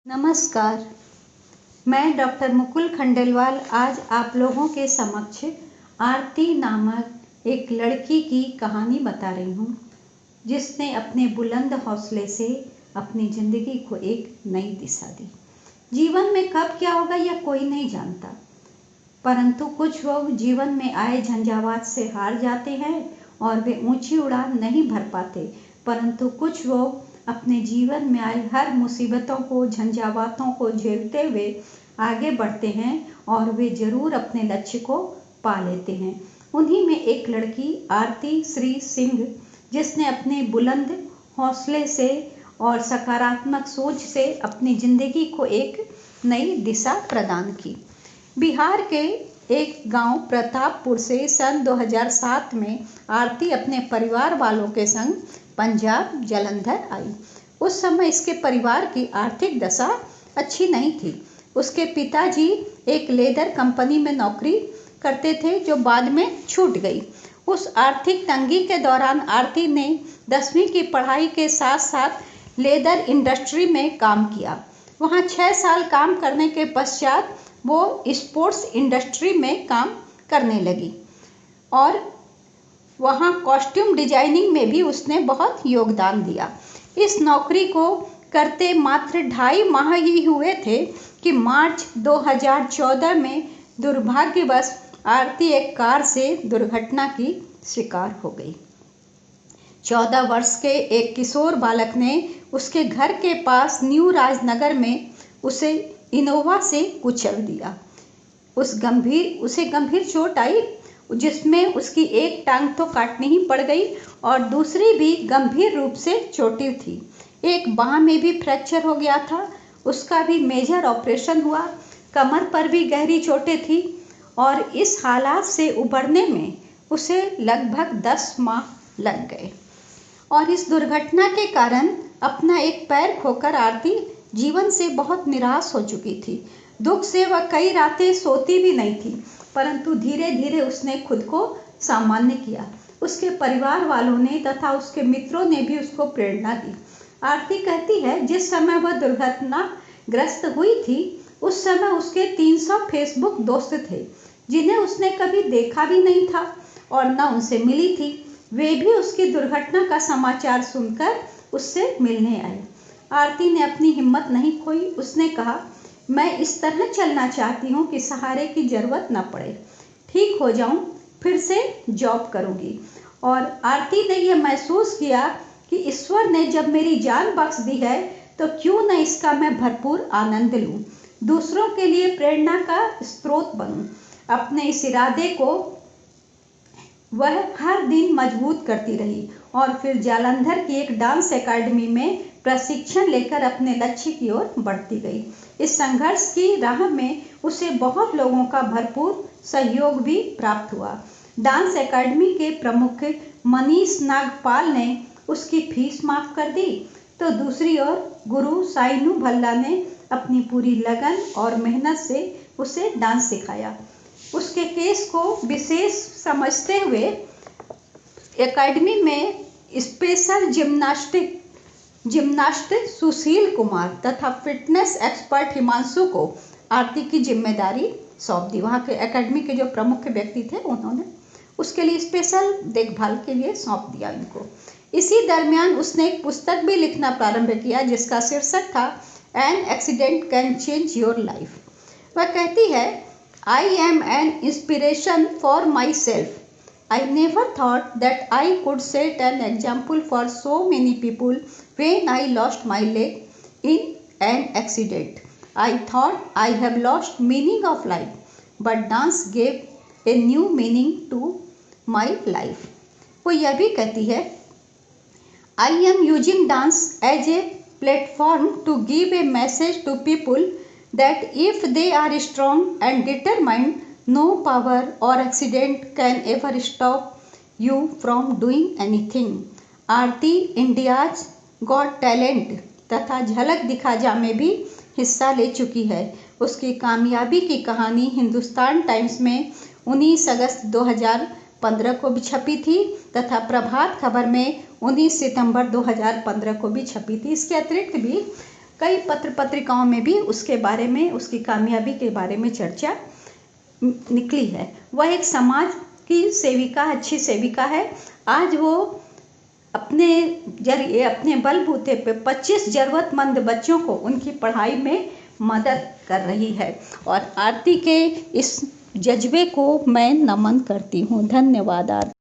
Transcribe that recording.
नमस्कार, मैं डॉक्टर मुकुल खंडेलवाल आज आप लोगों के समक्ष आरती नामक एक लड़की की कहानी बता रही हूँ, जिसने अपने बुलंद हौसले से अपनी ज़िंदगी को एक नई दिशा दी। जीवन में कब क्या होगा यह कोई नहीं जानता, परंतु कुछ लोग जीवन में आए झंझावात से हार जाते हैं और वे ऊंची उड़ान नहीं भर पाते, परंतु कुछ लोग अपने जीवन में आए हर मुसीबतों को झंझावातों को झेलते हुए आगे बढ़ते हैं और वे जरूर अपने लक्ष्य को पा लेते हैं। उन्हीं में एक लड़की आरती श्री सिंह, जिसने अपने बुलंद हौसले से और सकारात्मक सोच से अपनी ज़िंदगी को एक नई दिशा प्रदान की। बिहार के एक गांव प्रतापपुर से सन 2007 में आरती अपने परिवार वालों के संग पंजाब जालंधर आई। उस समय इसके परिवार की आर्थिक दशा अच्छी नहीं थी। उसके पिताजी एक लेदर कंपनी में नौकरी करते थे, जो बाद में छूट गई। उस आर्थिक तंगी के दौरान आरती ने 10वीं की पढ़ाई के साथ साथ लेदर इंडस्ट्री में काम किया। वहाँ 6 साल काम करने के पश्चात वो स्पोर्ट्स इंडस्ट्री में काम करने लगी और वहाँ कॉस्ट्यूम डिजाइनिंग में भी उसने बहुत योगदान दिया। इस नौकरी को करते मात्र 2.5 माह ही हुए थे कि मार्च 2014 में दुर्भाग्यवश आरती एक कार से दुर्घटना की शिकार हो गई। 14 वर्ष के एक किशोर बालक ने उसके घर के पास न्यू राजनगर में उसे इनोवा से कुचल दिया। उसे गंभीर चोट आई, जिसमें उसकी एक टांग तो काटनी ही पड़ गई और दूसरी भी गंभीर रूप से चोटिल थी। एक बांह में भी फ्रैक्चर हो गया था, उसका भी मेजर ऑपरेशन हुआ। कमर पर भी गहरी चोटें थी और इस हालात से उबरने में उसे लगभग 10 माह लग गए। और इस दुर्घटना के कारण अपना एक पैर खोकर आरती जीवन से बहुत निराश हो चुकी थी। दुख से वह कई रातें सोती भी नहीं थी, परंतु धीरे धीरे उसने खुद को सामान्य किया। उसके परिवार वालों ने तथा उसके मित्रों ने भी उसको प्रेरणा दी। आरती कहती है, जिस समय वह दुर्घटनाग्रस्त हुई थी उस समय उसके 300 फेसबुक दोस्त थे, जिन्हें उसने कभी देखा भी नहीं था और न उनसे मिली थी। वे भी उसकी दुर्घटना का समाचार सुनकर उससे मिलने आए। आरती ने अपनी हिम्मत नहीं खोई। उसने कहा, मैं इस तरह चलना चाहती हूँ कि सहारे की जरूरत न पड़े। ठीक हो जाऊँ फिर से जॉब करूँगी। और आरती ने यह महसूस किया कि ईश्वर ने जब मेरी जान बख्श दी है तो क्यों न इसका मैं भरपूर आनंद लूँ, दूसरों के लिए प्रेरणा का स्रोत बनूँ। अपने इस इरादे को वह हर दिन मजबूत करती रही और फिर जालंधर की एक डांस एकेडमी में प्रशिक्षण लेकर अपने लक्ष्य की ओर बढ़ती गई। इस संघर्ष की राह में उसे बहुत लोगों का भरपूर सहयोग भी प्राप्त हुआ। डांस एकेडमी के प्रमुख मनीष नागपाल ने उसकी फीस माफ कर दी, तो दूसरी ओर गुरु साइनू भल्ला ने अपनी पूरी लगन और मेहनत से उसे डांस सिखाया। उसके केस को विशेष समझते हुए एकेडमी में स्पेशल जिम्नास्ट सुशील कुमार तथा फिटनेस एक्सपर्ट हिमांशु को आरती की जिम्मेदारी सौंप दी। वहाँ के एकेडमी के जो प्रमुख व्यक्ति थे उन्होंने उसके लिए स्पेशल देखभाल के लिए सौंप दिया इनको। इसी दरमियान उसने एक पुस्तक भी लिखना प्रारंभ किया, जिसका शीर्षक था an accident can change your life. वह कहती है, I am an inspiration for my self. I never thought that I could set an example for so many people when I lost my leg in an accident. I thought I have lost meaning of life, but dance gave a new meaning to my life. वो यह भी कहती है, I am using dance as a platform to give a message to people that if they are strong and determined, no power or accident can ever stop you from doing anything. Aarti India's got talent तथा झलक दिखा जा में भी हिस्सा ले चुकी है। उसकी कामयाबी की कहानी हिंदुस्तान टाइम्स में 19 अगस्त 2015 को भी छपी थी तथा प्रभात खबर में 19 सितंबर 2015 को भी छपी थी। इसके अतिरिक्त भी कई पत्र पत्रिकाओं में भी उसके बारे में, उसकी कामयाबी के बारे में चर्चा निकली है। वह एक समाज की सेविका, अच्छी सेविका है। आज वो अपने जरिए, अपने बलबूते पे 25 ज़रूरतमंद बच्चों को उनकी पढ़ाई में मदद कर रही है और आरती के इस जज्बे को मैं नमन करती हूँ। धन्यवाद आरती।